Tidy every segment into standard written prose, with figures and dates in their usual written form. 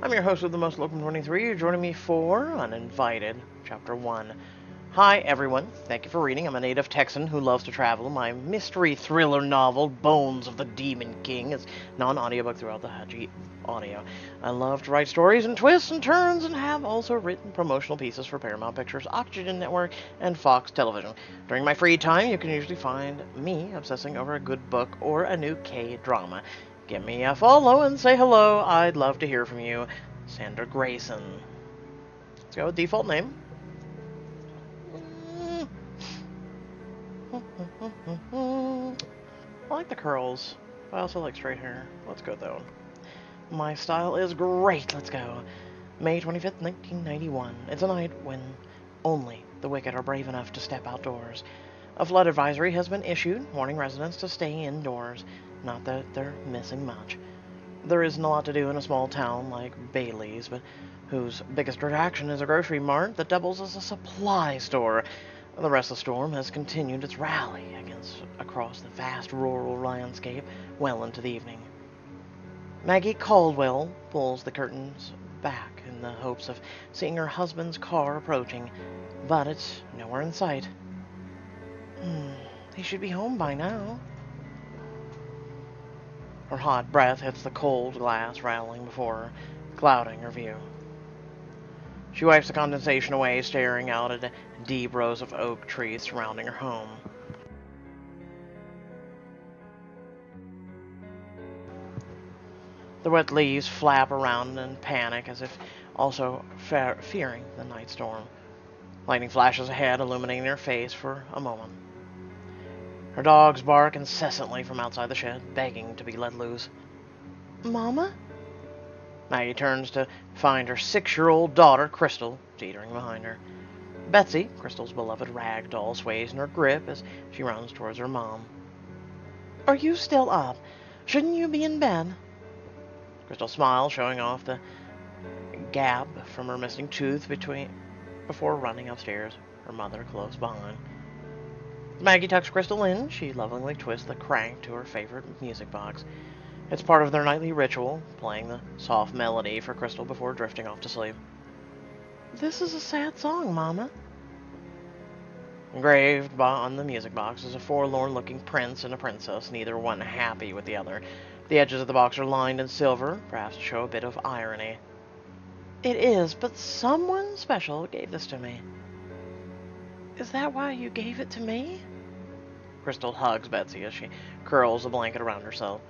I'm your host of the Most Welcome 23. You're joining me for Uninvited, Chapter 1. Hi, everyone. Thank you for reading. I'm a native Texan who loves to travel. My mystery thriller novel, Bones of the Demon King, is non-audiobook throughout the Haji audio. I love to write stories and twists and turns and have also written promotional pieces for Paramount Pictures, Oxygen Network, and Fox Television. During my free time, you can usually find me obsessing over a good book or a new K-drama. Give me a follow and say hello. I'd love to hear from you. Sandra Grayson. Let's go with default name. I like the curls. I also like straight hair. Let's go though. My style is great. Let's go. May 25th, 1991. It's a night when only the wicked are brave enough to step outdoors. A flood advisory has been issued, warning residents to stay indoors. Not that they're missing much. There isn't a lot to do in a small town like Bailey's, but whose biggest attraction is a grocery mart that doubles as a supply store. The restless storm has continued its rally across the vast rural landscape well into the evening. Maggie Caldwell pulls the curtains back in the hopes of seeing her husband's car approaching, but it's nowhere in sight. He should be home by now. Her hot breath hits the cold glass rattling before her, clouding her view. She wipes the condensation away, staring out at the deep rows of oak trees surrounding her home. The wet leaves flap around in panic as if also fearing the night storm. Lightning flashes ahead, illuminating her face for a moment. Her dogs bark incessantly from outside the shed, begging to be let loose. Mama? Maggie turns to find her 6-year-old daughter, Crystal, teetering behind her. Betsy, Crystal's beloved rag doll, sways in her grip as she runs towards her mom. Are you still up? Shouldn't you be in bed? Crystal smiles, showing off the gap from her missing tooth before running upstairs, her mother close behind. As Maggie tucks Crystal in, she lovingly twists the crank to her favorite music box. It's part of their nightly ritual, playing the soft melody for Crystal before drifting off to sleep. This is a sad song, Mama. Engraved on the music box is a forlorn-looking prince and a princess, neither one happy with the other. The edges of the box are lined in silver, perhaps to show a bit of irony. It is, but someone special gave this to me. Is that why you gave it to me? Crystal hugs Betsy as she curls the blanket around herself.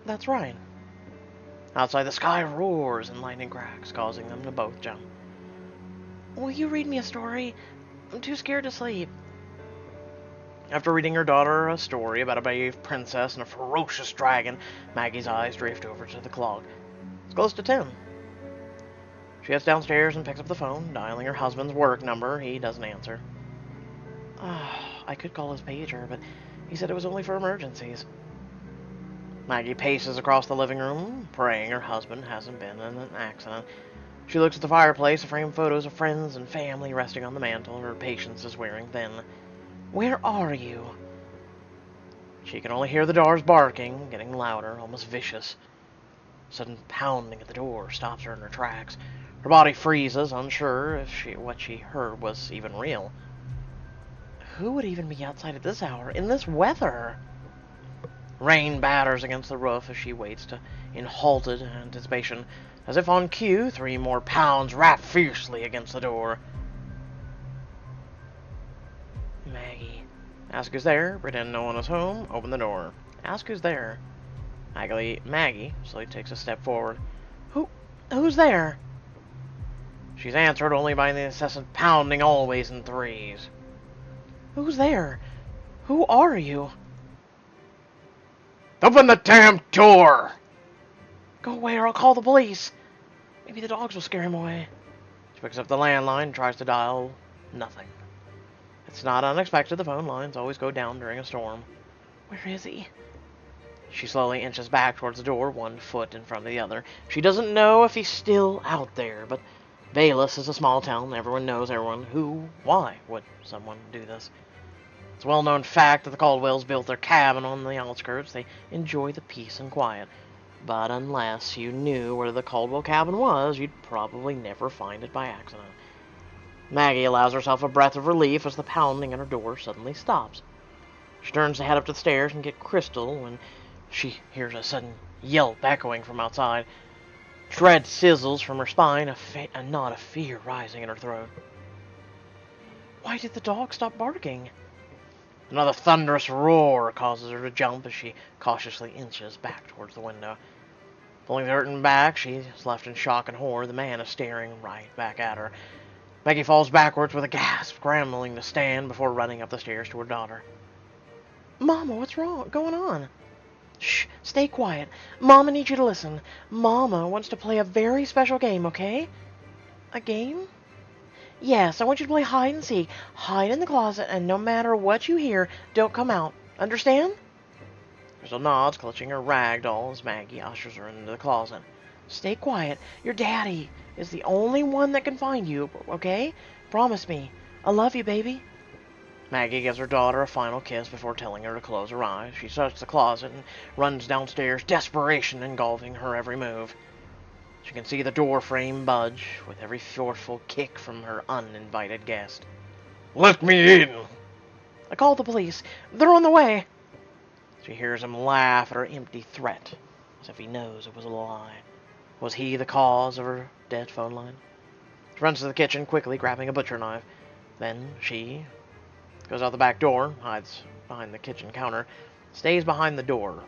That's right. Outside, the sky roars and lightning cracks, causing them to both jump. Will you read me a story? I'm too scared to sleep. After reading her daughter a story about a brave princess and a ferocious dragon, Maggie's eyes drift over to the clock. It's close to 10. She heads downstairs and picks up the phone, dialing her husband's work number. He doesn't answer. I could call his pager, but he said it was only for emergencies. Maggie paces across the living room, praying her husband hasn't been in an accident. She looks at the fireplace, framed photos of friends and family resting on the mantel. Her patience is wearing thin. Where are you? She can only hear the doors barking, getting louder, almost vicious. Sudden pounding at the door stops her in her tracks. Her body freezes, unsure if what she heard was even real. Who would even be outside at this hour, in this weather? Rain batters against the roof as she waits in halted anticipation. As if on cue, 3 more pounds rap fiercely against the door. Maggie. Ask who's there. Pretend no one is home. Open the door. Ask who's there. Maggie slowly takes a step forward. Who's there? She's answered only by the incessant pounding, always in threes. Who's there? Who are you? Open the damn door! Go away or I'll call the police. Maybe the dogs will scare him away. She picks up the landline and tries to dial. Nothing. It's not unexpected. The phone lines always go down during a storm. Where is he? She slowly inches back towards the door, 1 foot in front of the other. She doesn't know if he's still out there, but Bayless is a small town. Everyone knows everyone. Why would someone do this? It's a well-known fact that the Caldwells built their cabin on the outskirts. They enjoy the peace and quiet. But unless you knew where the Caldwell cabin was, you'd probably never find it by accident. Maggie allows herself a breath of relief as the pounding on her door suddenly stops. She turns to head up the stairs and get Crystal when she hears a sudden yelp echoing from outside. Dread sizzles from her spine, a knot of fear rising in her throat. Why did the dog stop barking? Another thunderous roar causes her to jump as she cautiously inches back towards the window. Pulling the curtain back, she is left in shock and horror. The man is staring right back at her. Maggie falls backwards with a gasp, scrambling to stand before running up the stairs to her daughter. Mama, what's wrong? Going on? Shh, stay quiet. Mama needs you to listen. Mama wants to play a very special game, okay? A game? Yes, I want you to play hide and seek. Hide in the closet, and no matter what you hear, don't come out. Understand? Crystal nods, clutching her rag doll as Maggie ushers her into the closet. Stay quiet. Your daddy is the only one that can find you, okay? Promise me. I love you, baby. Maggie gives her daughter a final kiss before telling her to close her eyes. She shuts the closet and runs downstairs, desperation engulfing her every move. She can see the door frame budge with every forceful kick from her uninvited guest. Let me in! I called the police. They're on the way. She hears him laugh at her empty threat, as if he knows it was a lie. Was he the cause of her dead phone line? She runs to the kitchen, quickly grabbing a butcher knife. Then she goes out the back door, hides behind the kitchen counter, stays behind the door.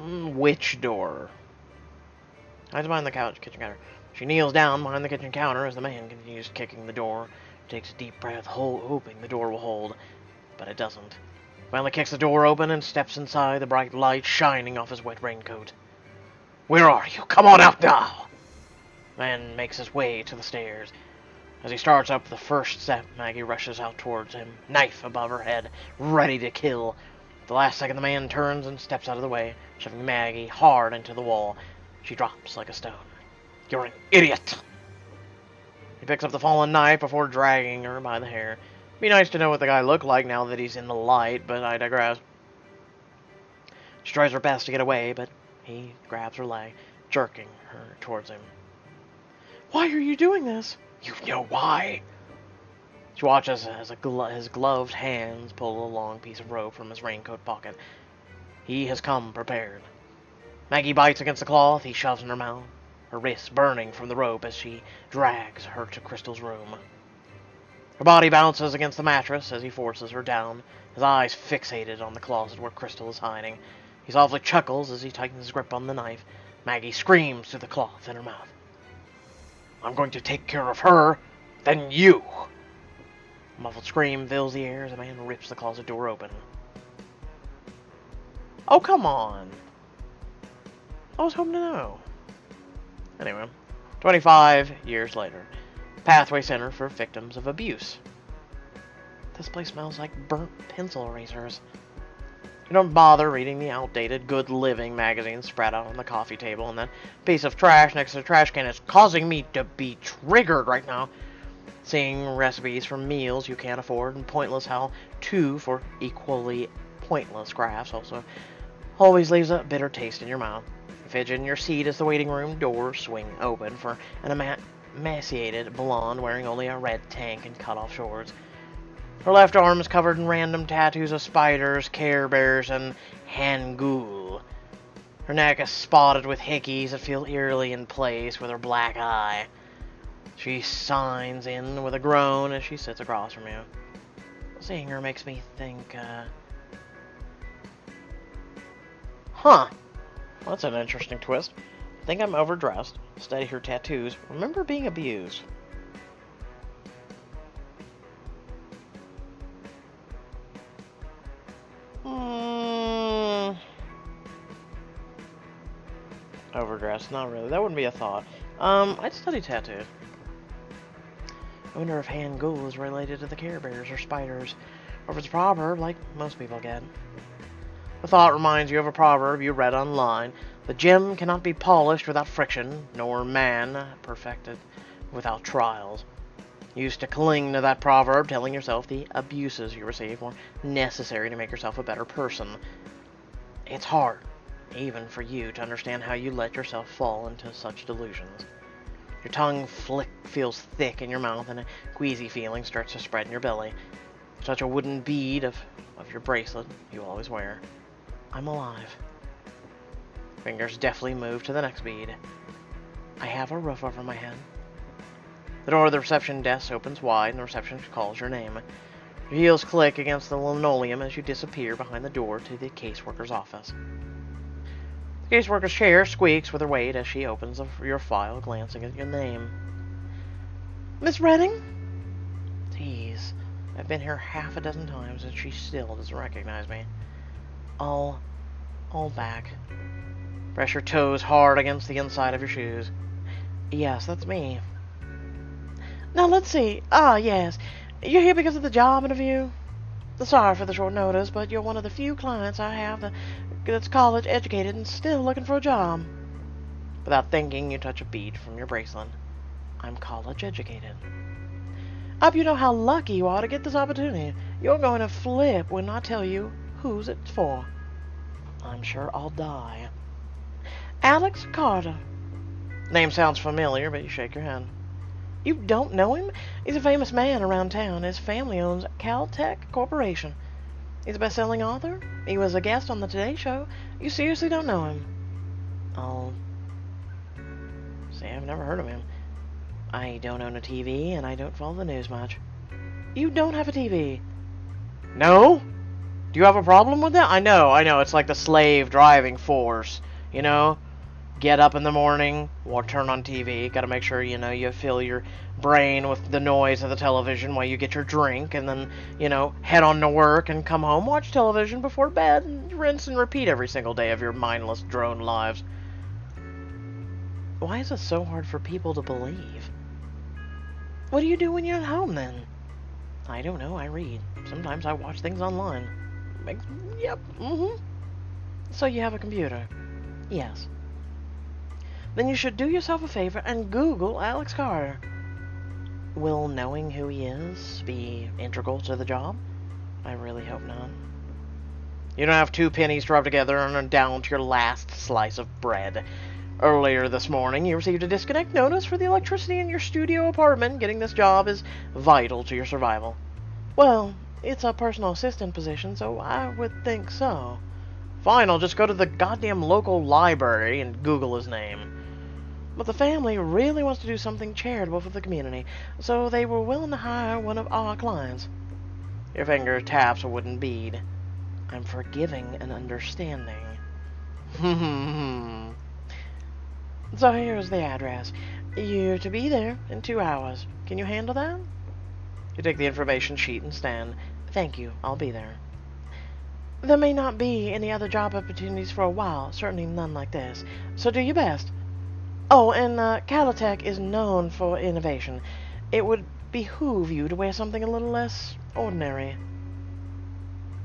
Which door? Hides behind the kitchen counter. She kneels down behind the kitchen counter as the man continues kicking the door. She takes a deep breath, hoping the door will hold, but it doesn't. Finally kicks the door open and steps inside, the bright light shining off his wet raincoat. Where are you? Come on out now! Man makes his way to the stairs. As he starts up the first step, Maggie rushes out towards him, knife above her head, ready to kill. At the last second, the man turns and steps out of the way, shoving Maggie hard into the wall. She drops like a stone. You're an idiot! He picks up the fallen knife before dragging her by the hair. Be nice to know what the guy looked like now that he's in the light, but I digress. She tries her best to get away, but he grabs her leg, jerking her towards him. Why are you doing this? You know why. She watches as his gloved hands pull a long piece of rope from his raincoat pocket. He has come prepared. Maggie bites against the cloth he shoves in her mouth, her wrists burning from the rope as she drags her to Crystal's room. Her body bounces against the mattress as he forces her down, his eyes fixated on the closet where Crystal is hiding. He softly chuckles as he tightens his grip on the knife. Maggie screams through the cloth in her mouth. I'm going to take care of her, then you! A muffled scream fills the air as a man rips the closet door open. Oh, come on! I was hoping to know. Anyway, 25 years later. Pathway Center for Victims of Abuse. This place smells like burnt pencil erasers. You don't bother reading the outdated Good Living magazine spread out on the coffee table, and that piece of trash next to the trash can is causing me to be triggered right now. Seeing recipes for meals you can't afford, and pointless how-to for equally pointless crafts also always leaves a bitter taste in your mouth. You fidget in your seat as the waiting room doors swing open for an emaciated blonde wearing only a red tank and cut-off shorts. Her left arm is covered in random tattoos of spiders, Care Bears, and Hangul. Her neck is spotted with hickeys that feel eerily in place with her black eye. She signs in with a groan as she sits across from you. Seeing her makes me think, Well, that's an interesting twist. I think I'm overdressed. Study her tattoos. Remember being abused. Overdressed, not really. That wouldn't be a thought. I'd study tattoos. I wonder if Hangul is related to the Care Bears or spiders, or if it's a proverb like most people get. The thought reminds you of a proverb you read online. The gem cannot be polished without friction, nor man perfected without trials. You used to cling to that proverb, telling yourself the abuses you receive were necessary to make yourself a better person. It's hard. even for you to understand how you let yourself fall into such delusions. Your tongue feels thick in your mouth, and a queasy feeling starts to spread in your belly. You touch a wooden bead of your bracelet you always wear. I'm alive. Fingers deftly move to the next bead. I have a roof over my head. The door of the reception desk opens wide, and the receptionist calls your name. Your heels click against the linoleum as you disappear behind the door to the caseworker's office. The caseworker's chair squeaks with her weight as she opens your file, glancing at your name. Miss Redding? Tease. I've been here half a dozen times, and she still doesn't recognize me. All back. Press your toes hard against the inside of your shoes. Yes, that's me. Now, let's see. Yes. You're here because of the job interview? Sorry for the short notice, but you're one of the few clients I have that's college educated and still looking for a job. Without thinking, you touch a bead from your bracelet. I'm college educated. I hope you know how lucky you are to get this opportunity. You're going to flip when I tell you who's it's for. I'm sure I'll die. Alex Carter. Name sounds familiar, but you shake your head. You don't know him? He's a famous man around town. His family owns Caltech Corporation. He's a best-selling author. He was a guest on the Today Show. You seriously don't know him? Oh. See, I've never heard of him. I don't own a TV, and I don't follow the news much. You don't have a TV? No? Do you have a problem with that? I know. It's like the slave driving force, you know? Get up in the morning, turn on TV, gotta make sure, you fill your brain with the noise of the television while you get your drink, and then, head on to work and come home, watch television before bed, and rinse and repeat every single day of your mindless drone lives. Why is it so hard for people to believe? What do you do when you're at home, then? I don't know, I read. Sometimes I watch things online. Yep, So you have a computer? Yes. Then you should do yourself a favor and Google Alex Carter. Will knowing who he is be integral to the job? I really hope not. You don't have 2 pennies to rub together and are down to your last slice of bread. Earlier this morning, you received a disconnect notice for the electricity in your studio apartment. Getting this job is vital to your survival. Well, it's a personal assistant position, so I would think so. Fine, I'll just go to the goddamn local library and Google his name. But the family really wants to do something charitable for the community, so they were willing to hire one of our clients. Your finger taps a wooden bead. I'm forgiving and understanding. So here's the address. You're to be there in 2 hours. Can you handle that? You take the information sheet and stand. Thank you, I'll be there. There may not be any other job opportunities for a while, certainly none like this, so do your best. Oh, and Caltech is known for innovation. It would behoove you to wear something a little less ordinary.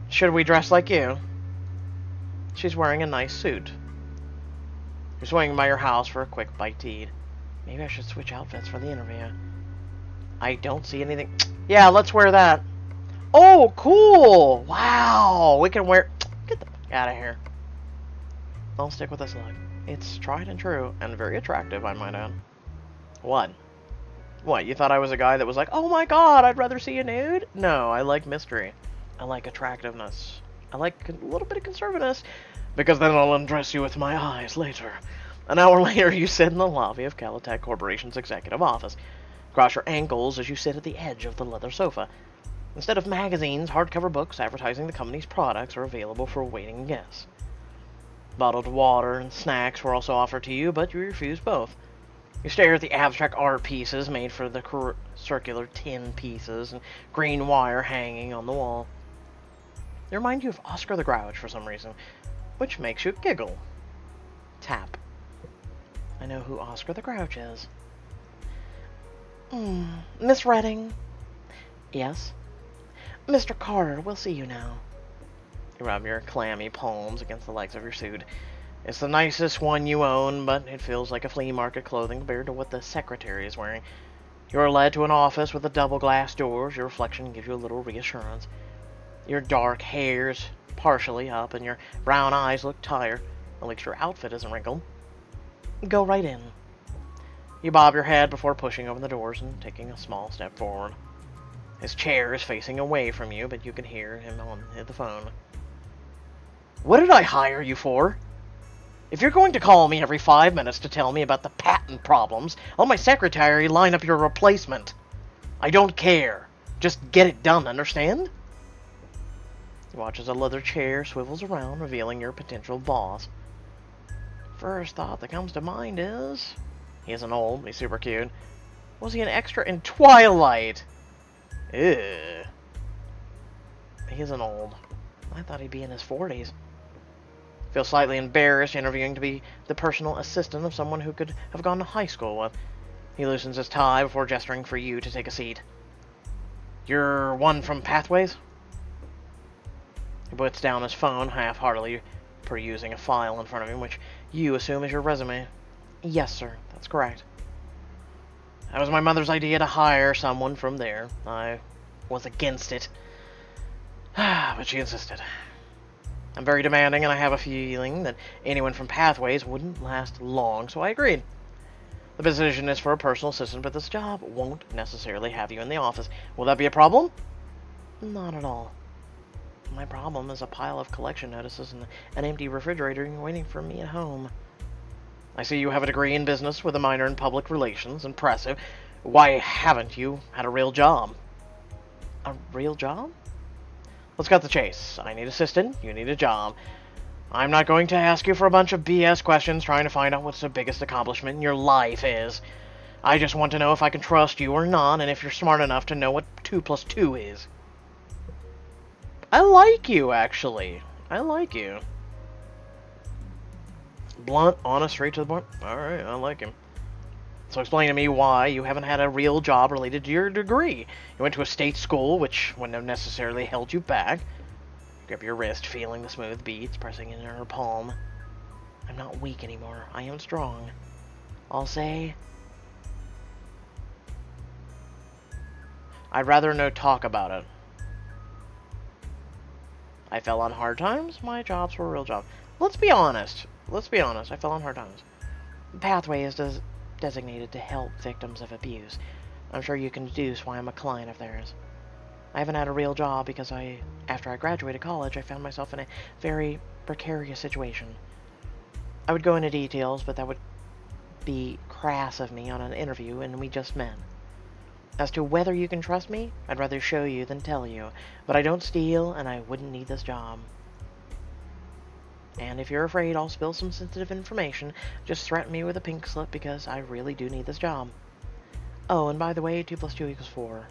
Should we dress like you? She's wearing a nice suit. You're swinging by your house for a quick bite to eat. Maybe I should switch outfits for the interview. I don't see anything. Yeah, let's wear that. Oh, cool! Wow, we can wear... Get the fuck out of here. I'll stick with this look. It's tried and true, and very attractive, I might add. What? What, you thought I was a guy that was like, oh my god, I'd rather see you nude? No, I like mystery. I like attractiveness. I like a little bit of conservativeness, because then I'll undress you with my eyes later. An hour later, you sit in the lobby of Caltech Corporation's executive office. Cross your ankles as you sit at the edge of the leather sofa. Instead of magazines, hardcover books advertising the company's products are available for waiting guests. Bottled water and snacks were also offered to you, but you refused both. You stare at the abstract art pieces made for the circular tin pieces and green wire hanging on the wall. They remind you of Oscar the Grouch for some reason, which makes you giggle. Tap. I know who Oscar the Grouch is. Miss Redding? Yes? Mr. Carter, we'll see you now. You rub your clammy palms against the legs of your suit. It's the nicest one you own, but it feels like a flea market clothing compared to what the secretary is wearing. You are led to an office with the double glass doors. Your reflection gives you a little reassurance. Your dark hair's partially up, and your brown eyes look tired. At least your outfit isn't wrinkled. Go right in. You bob your head before pushing open the doors and taking a small step forward. His chair is facing away from you, but you can hear him on the phone. What did I hire you for? If you're going to call me every 5 minutes to tell me about the patent problems, I'll my secretary line up your replacement. I don't care. Just get it done, understand? You watch as a leather chair swivels around, revealing your potential boss. First thought that comes to mind is... He isn't old, but he's super cute. Was he an extra in Twilight? Ew. He isn't old. I thought he'd be in his 40s. Feels slightly embarrassed interviewing to be the personal assistant of someone who could have gone to high school with. He loosens his tie before gesturing for you to take a seat. You're one from Pathways? He puts down his phone, half-heartedly perusing a file in front of him, which you assume is your resume. Yes, sir. That's correct. That was my mother's idea to hire someone from there. I was against it. But she insisted. I'm very demanding, and I have a feeling that anyone from Pathways wouldn't last long, so I agreed. The position is for a personal assistant, but this job won't necessarily have you in the office. Will that be a problem? Not at all. My problem is a pile of collection notices and an empty refrigerator waiting for me at home. I see you have a degree in business with a minor in public relations. Impressive. Why haven't you had a real job? A real job? Let's cut the chase. I need assistant. You need a job. I'm not going to ask you for a bunch of BS questions trying to find out what's the biggest accomplishment in your life is. I just want to know if I can trust you or not, and if you're smart enough to know what 2 plus 2 is. I like you, actually. I like you. Blunt, honest, straight to the point. Alright, I like him. So explain to me why you haven't had a real job related to your degree. You went to a state school, which wouldn't have necessarily held you back. Grab your wrist, feeling the smooth beads pressing into her palm. I'm not weak anymore. I am strong. I'll say... I'd rather no talk about it. I fell on hard times. My jobs were real jobs. Let's be honest. Let's be honest. I fell on hard times. Pathway is designated to help victims of abuse. I'm sure you can deduce why I'm a client of theirs. I haven't had a real job because after I graduated college, I found myself in a very precarious situation. I would go into details, but that would be crass of me on an interview, and we just met. As to whether you can trust me, I'd rather show you than tell you, but I don't steal, and I wouldn't need this job. And if you're afraid I'll spill some sensitive information, just threaten me with a pink slip because I really do need this job. Oh, and by the way, 2 plus 2 equals 4.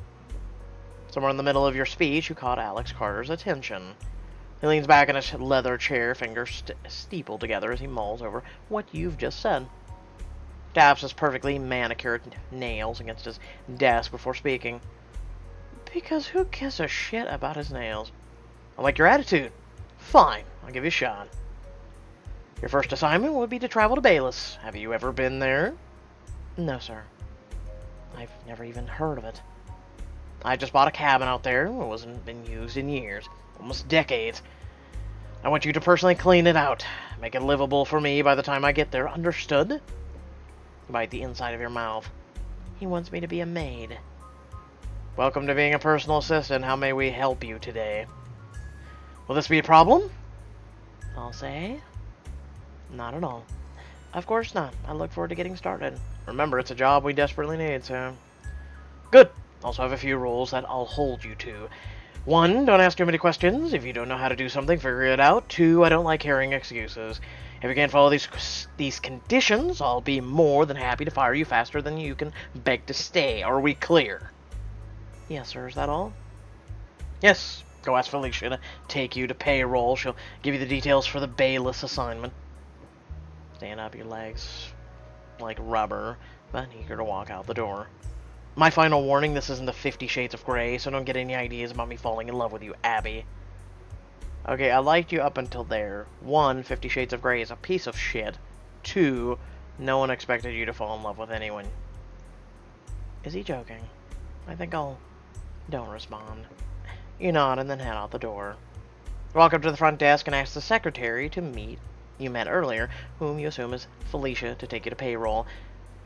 Somewhere in the middle of your speech, you caught Alex Carter's attention. He leans back in his leather chair, fingers steepled together as he mulls over what you've just said. Taps his perfectly manicured nails against his desk before speaking. Because who gives a shit about his nails? I like your attitude. Fine, I'll give you a shot. Your first assignment would be to travel to Bayless. Have you ever been there? No, sir. I've never even heard of it. I just bought a cabin out there. It wasn't been used in years. Almost decades. I want you to personally clean it out. Make it livable for me by the time I get there. Understood? Bite the inside of your mouth. He wants me to be a maid. Welcome to being a personal assistant. How may we help you today? Will this be a problem? I'll say... Not at all. Of course not. I look forward to getting started. Remember, it's a job we desperately need, so... Good. Also have a few rules that I'll hold you to. 1, don't ask too many questions. If you don't know how to do something, figure it out. 2, I don't like hearing excuses. If you can't follow these conditions, I'll be more than happy to fire you faster than you can beg to stay. Are we clear? Yes, sir. Is that all? Yes. Go ask Felicia to take you to payroll. She'll give you the details for the Bayless assignment. Stand up, your legs like rubber, but eager to walk out the door. My final warning, this isn't the 50 Shades of Grey, so don't get any ideas about me falling in love with you, Abby. Okay, I liked you up until there. 1, 50 Shades of Grey is a piece of shit. 2, no one expected you to fall in love with anyone. Is he joking? I think I'll... Don't respond. You nod and then head out the door. Walk up to the front desk and ask the secretary to meet you met earlier, whom you assume is Felicia, to take you to payroll.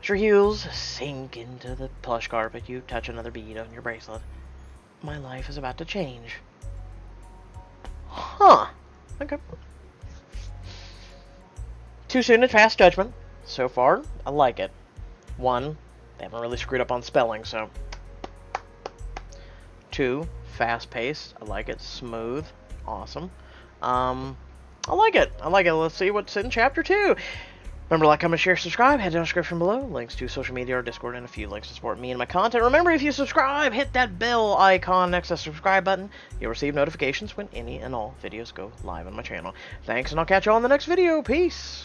As your heels sink into the plush carpet, you touch another bead on your bracelet. My life is about to change. Huh. Okay. Too soon to pass judgment. So far, I like it. 1, they haven't really screwed up on spelling, so. 2, fast-paced. I like it. Smooth. Awesome. I like it. I like it. Let's see what's in Chapter 2. Remember to like, comment, share, subscribe. Head to the description below. Links to social media, our Discord, and a few links to support me and my content. Remember, if you subscribe, hit that bell icon next to the subscribe button. You'll receive notifications when any and all videos go live on my channel. Thanks, and I'll catch you all in the next video. Peace!